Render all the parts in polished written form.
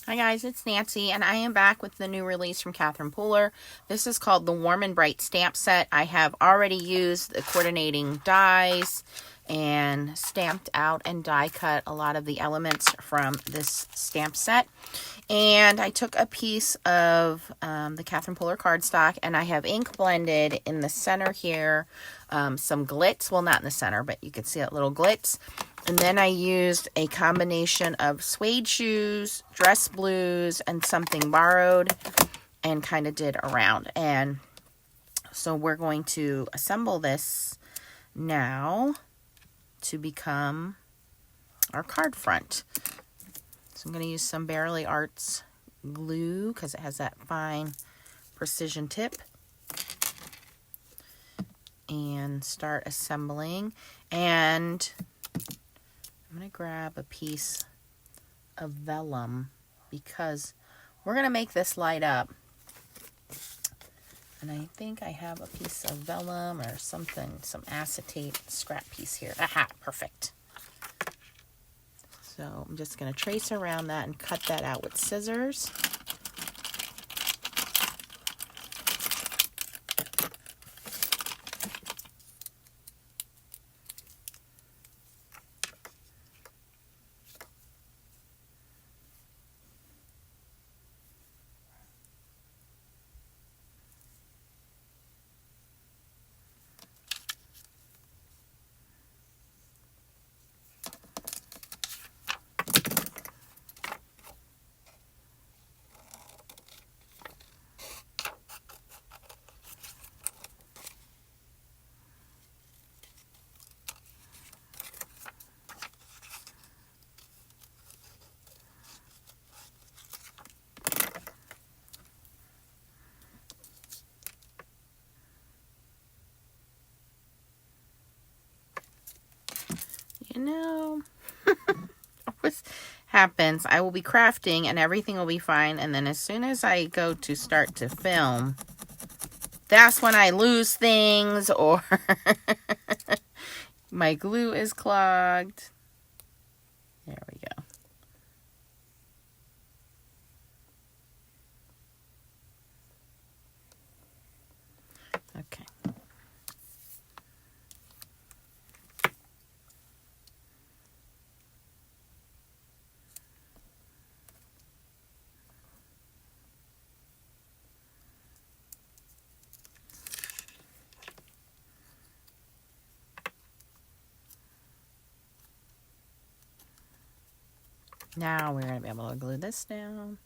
Hi guys, it's Nancy, and I am back with the new release from Catherine Pooler. This is called the Warm and Bright Stamp Set. I have already used the coordinating dies and stamped out and die cut a lot of the elements from this stamp set. And I took a piece of the Catherine Pooler cardstock, and I have ink blended in the center here, some glitz. Well, not in the center, but you can see that little glitz. And then I used a combination of suede shoes, dress blues, and something borrowed, and kind of did around. And so we're going to assemble this now to become our card front. So I'm going to use some Barely Arts glue because it has that fine precision tip. And start assembling. And I'm going to grab a piece of vellum because we're going to make this light up. And I think I have a piece of vellum or something, some acetate scrap piece here. Aha, perfect. So I'm just going to trace around that and cut that out with scissors. You know, what happens, I will be crafting and everything will be fine. And then as soon as I go to start to film, that's when I lose things or my glue is clogged. There we go. Okay. Now we're going to be able to glue this down.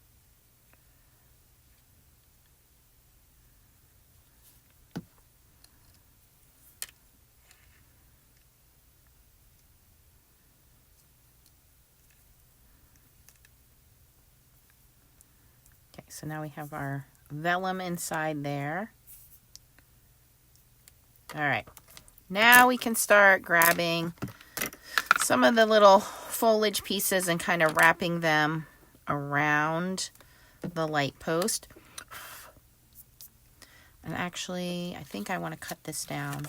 Okay, so now we have our vellum inside there. All right, now we can start grabbing some of the little foliage pieces and kind of wrapping them around the light post. And actually, I think I want to cut this down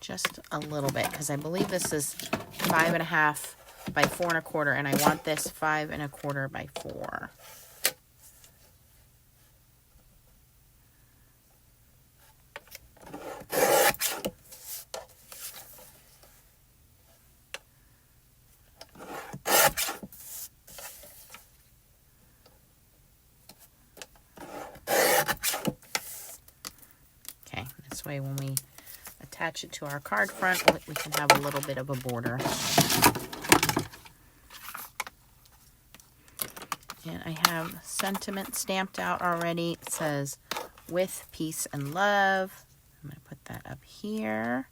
just a little bit because I believe this is 5.5 by 4.25, and I want this 5.25 by 4. Okay, this way when we attach it to our card front, we can have a little bit of a border. And I have sentiment stamped out already. It says, with peace and love. I'm going to put that up here.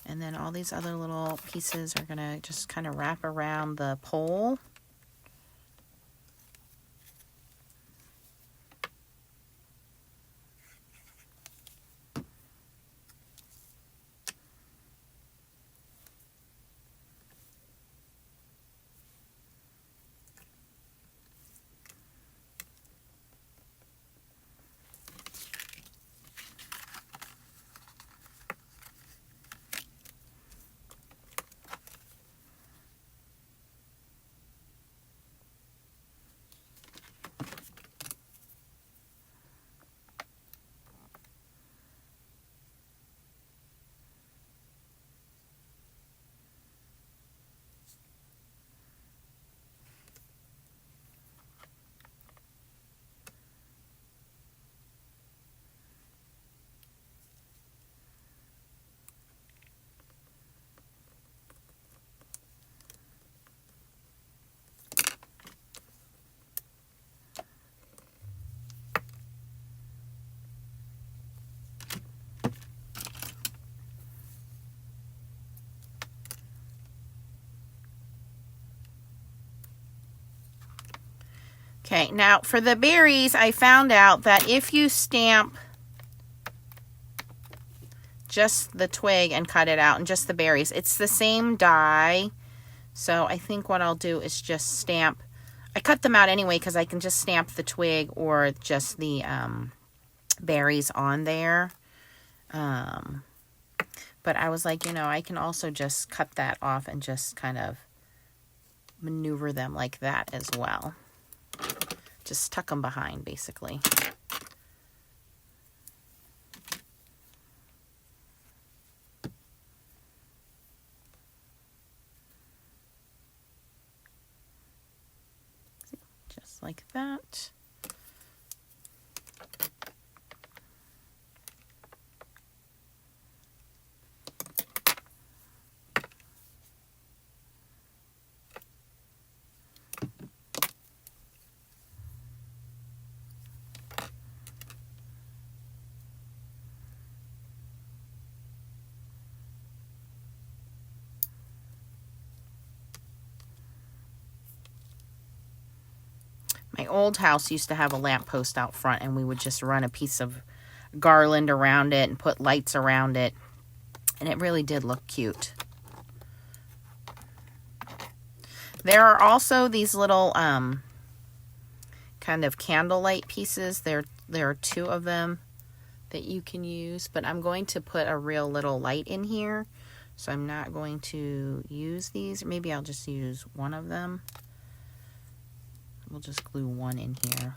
And then all these other little pieces are going to just kind of wrap around the pole. Okay, now for the berries, I found out that if you stamp just the twig and cut it out and just the berries, it's the same die. So I think what I'll do is just stamp. I cut them out anyway because I can just stamp the twig or just the berries on there. But I was like, you know, I can also just cut that off and just kind of maneuver them like that as well. Just tuck them behind, basically. Just like that. My old house used to have a lamppost out front, and we would just run a piece of garland around it and put lights around it, and it really did look cute. There are also these little kind of candlelight pieces. There are 2 of them that you can use, but I'm going to put a real little light in here, so I'm not going to use these. Maybe I'll just use one of them. We'll just glue one in here.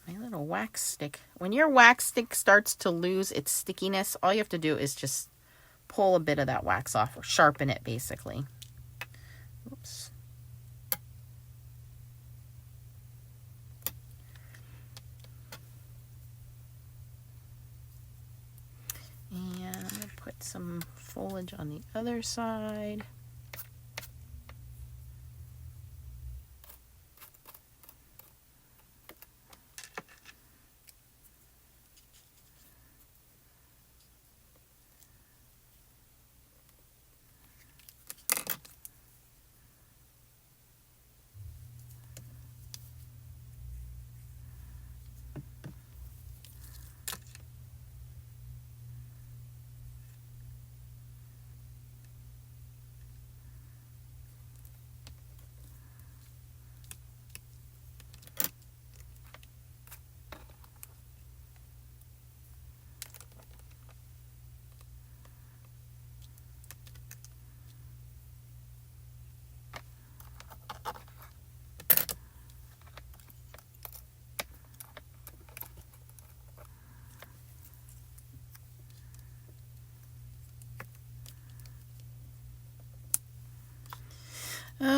My little wax stick. When your wax stick starts to lose its stickiness, all you have to do is just pull a bit of that wax off, or sharpen it, basically. Oops. And I'm going to put some foliage on the other side.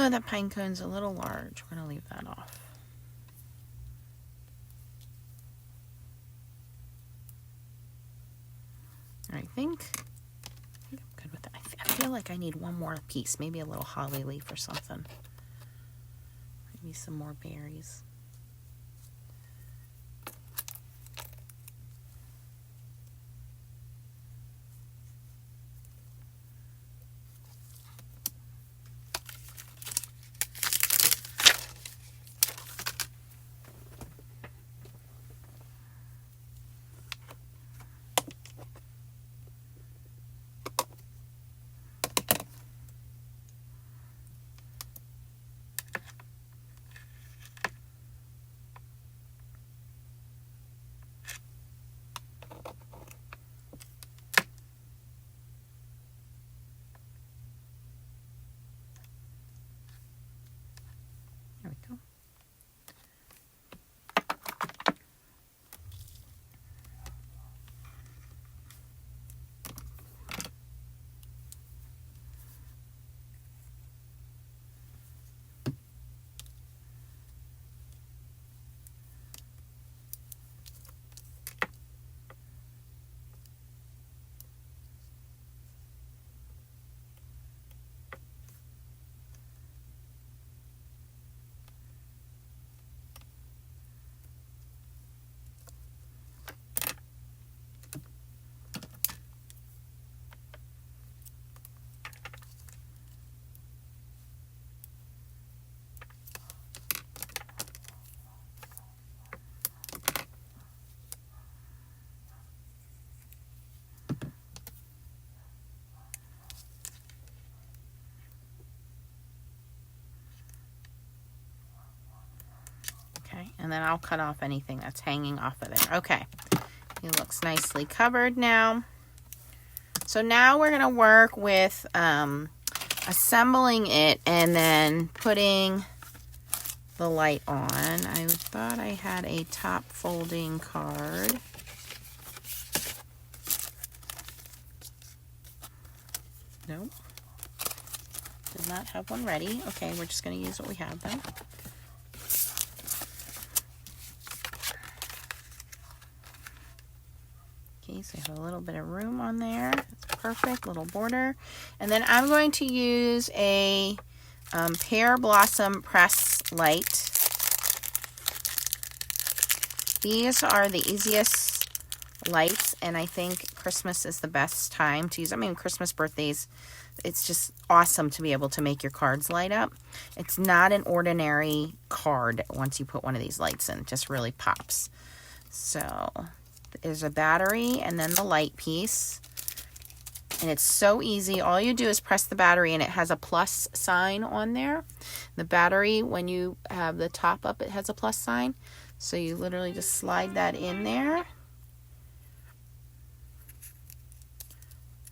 That pine cone's a little large. We're going to leave that off. I think I'm good with that. I feel like I need one more piece. Maybe a little holly leaf or something. Maybe some more berries. And then I'll cut off anything that's hanging off of there. Okay, it looks nicely covered now. So now we're going to work with assembling it and then putting the light on. I thought I had a top folding card. Nope. Did not have one ready. Okay, we're just going to use what we have then. Okay, so I have a little bit of room on there. That's perfect, little border. And then I'm going to use a Pear Blossom Press Light. These are the easiest lights, and I think Christmas is the best time to use. I mean, Christmas, birthdays, it's just awesome to be able to make your cards light up. It's not an ordinary card once you put one of these lights in. It just really pops. So there's a battery and then the light piece. And it's so easy. All you do is press the battery and it has a plus sign on there. The battery, when you have the top up, it has a plus sign. So you literally just slide that in there.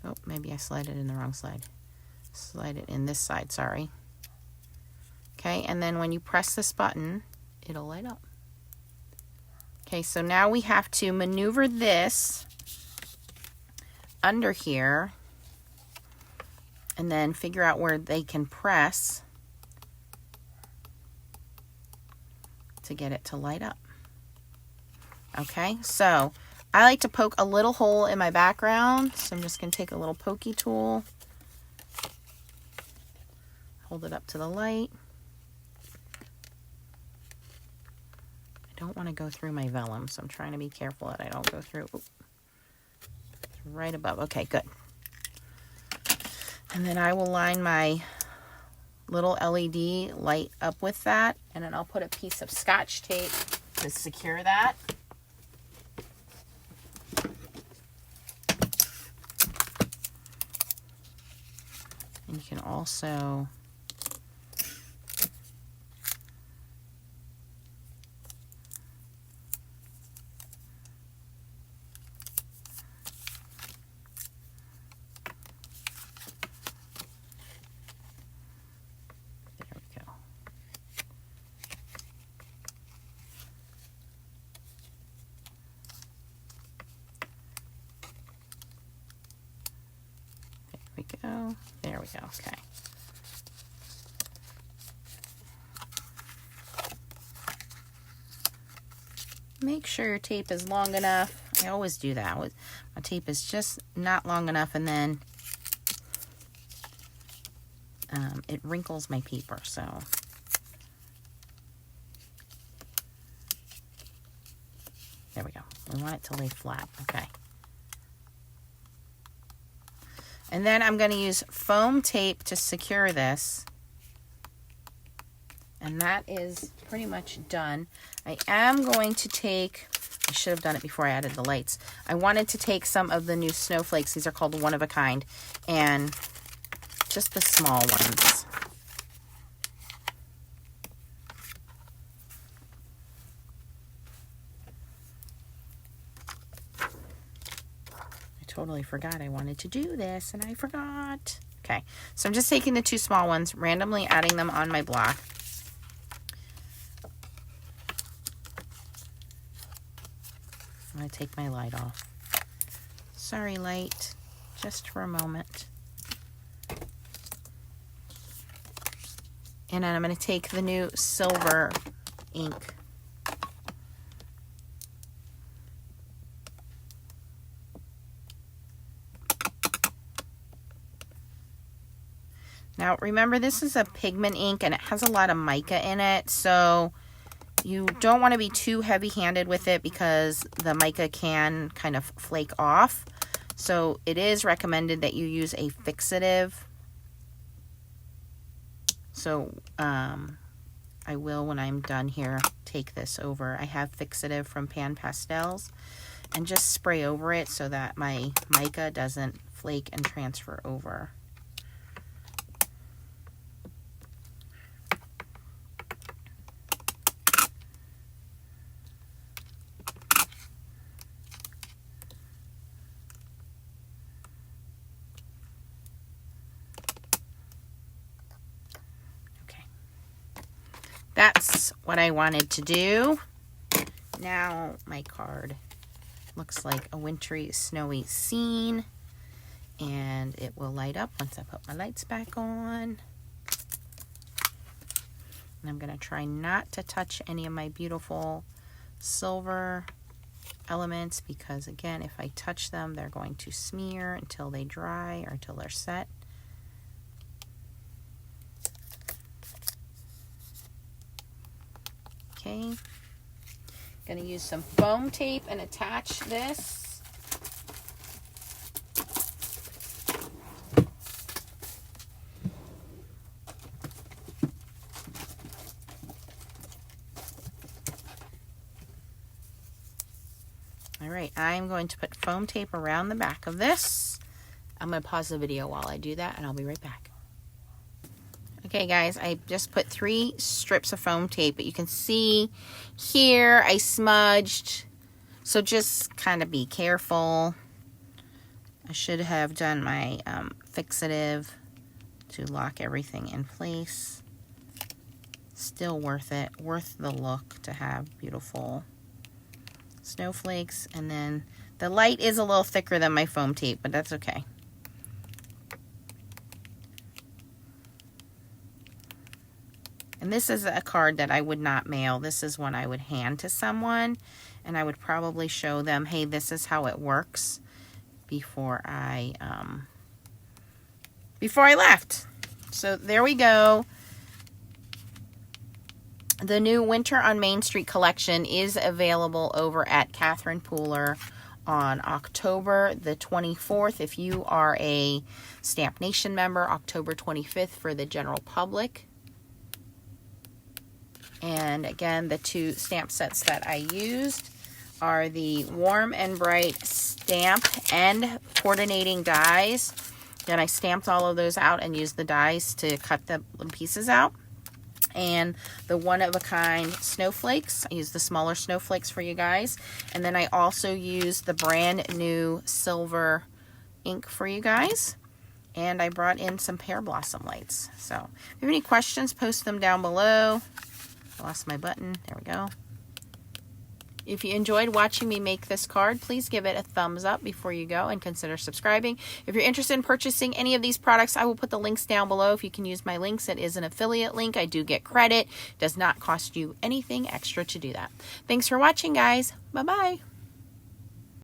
Oh, maybe I slid it in the wrong side. Slide it in this side, sorry. Okay, and then when you press this button, it'll light up. Okay, so now we have to maneuver this under here and then figure out where they can press to get it to light up. Okay, so I like to poke a little hole in my background, so I'm just going to take a little pokey tool, hold it up to the light. I don't want to go through my vellum, so I'm trying to be careful that I don't go through. Ooh. It's right above. Okay, good. And then I will line my little LED light up with that, and then I'll put a piece of Scotch tape to secure that. And you can also there we go. Okay. Make sure your tape is long enough. I always do that. My tape is just not long enough, and then it wrinkles my paper. So there we go. We want it to lay flat. Okay. And then I'm going to use foam tape to secure this. And that is pretty much done. I am going to take, I should have done it before I added the lights. I wanted to take some of the new snowflakes. These are called one of a kind. And just the small ones. Totally forgot I wanted to do this, and I forgot. Okay, so I'm just taking the two small ones, randomly adding them on my block. I'm going to take my light off. Sorry, light, just for a moment. And then I'm going to take the new silver ink. Now, remember, this is a pigment ink, and it has a lot of mica in it, so you don't want to be too heavy-handed with it because the mica can kind of flake off. So it is recommended that you use a fixative. So I will, when I'm done here, take this over. I have fixative from Pan Pastels, and just spray over it so that my mica doesn't flake and transfer over. that's what I wanted to do. Now my card looks like a wintry, snowy scene. And it will light up once I put my lights back on. And I'm going to try not to touch any of my beautiful silver elements, because again, if I touch them, they're going to smear until they dry or until they're set. Okay. Going to use some foam tape and attach this. All right, I'm going to put foam tape around the back of this. I'm going to pause the video while I do that, and I'll be right back. Okay, guys, I just put 3 strips of foam tape, but you can see here I smudged, so just kind of be careful. I should have done my fixative to lock everything in place. Still worth it, worth the look to have beautiful snowflakes. And then the light is a little thicker than my foam tape, but that's okay. And this is a card that I would not mail. This is one I would hand to someone, and I would probably show them, hey, this is how it works, before I left. So there we go. The new Winter on Main Street collection is available over at Catherine Pooler on October the 24th. If you are a Stamp Nation member, October 25th for the general public. And again, the 2 stamp sets that I used are the Warm and Bright stamp and coordinating dies. Then I stamped all of those out and used the dies to cut the little pieces out. And the one-of-a-kind snowflakes. I used the smaller snowflakes for you guys. And then I also used the brand new silver ink for you guys. And I brought in some pear blossom lights. So if you have any questions, post them down below. I lost my button. There we go. If you enjoyed watching me make this card, please give it a thumbs up before you go and consider subscribing. If you're interested in purchasing any of these products, I will put the links down below. If you can use my links, it is an affiliate link. I do get credit. It does not cost you anything extra to do that. Thanks for watching, guys. Bye-bye.